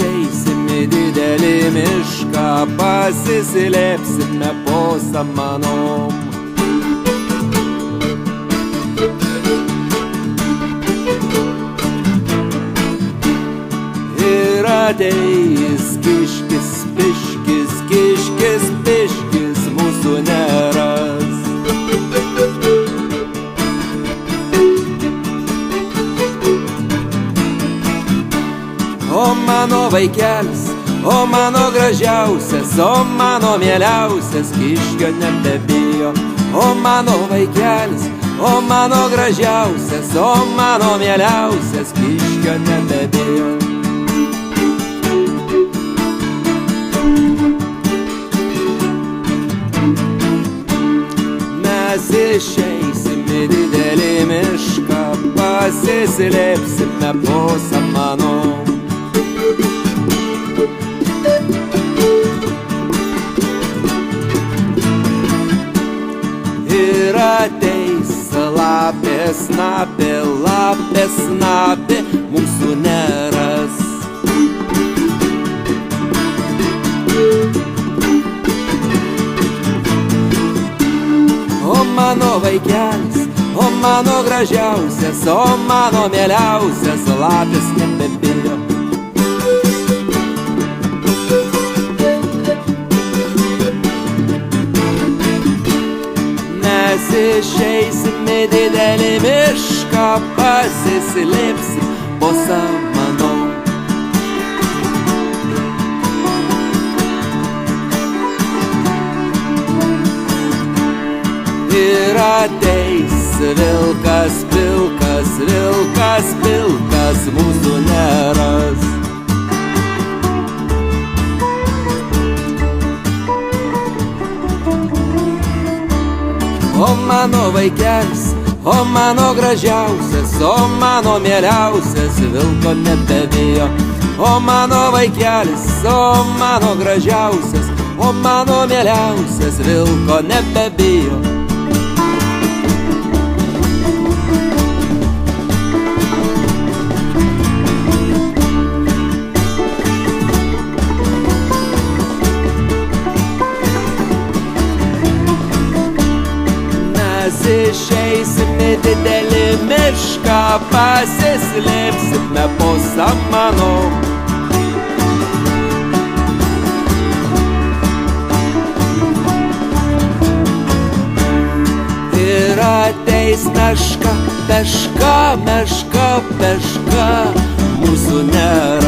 išeisim į didelį mišką, pasislėpsime po samanom. Ir ateis kiškis, piškis, kiškis, piškis mūsų neras. O mano vaikelis, o mano gražiausias, o mano mieliausias, kiškio nebebijo. O mano vaikelis, o mano gražiausias, o mano mieliausias, kiškio nebebijo. Mes išeisim į didelį mišką, pasislėpsime po samanom. Ir ateis lapė, snapė, lapė, snapė, mūsų neras. O mano vaikelis, o mano gražiausias, o mano mieliausias, lapės nebebijo. Mes išeisim į didelį mišką, pasislėpsim po samanom. Ir ateis vilkas, pilkas, vilkas, pilkas, mūsų neras. O mano vaikelis, o mano gražiausias, o mano mieliausias, vilko nebebijo. O mano vaikelis, o mano gražiausias, o mano mieliausias, vilko nebebijo. Mes išeisim į didelį mišką, pasislėpsime po samanom. Ir ateis meška, peška, meška, peška, mūsų nėra.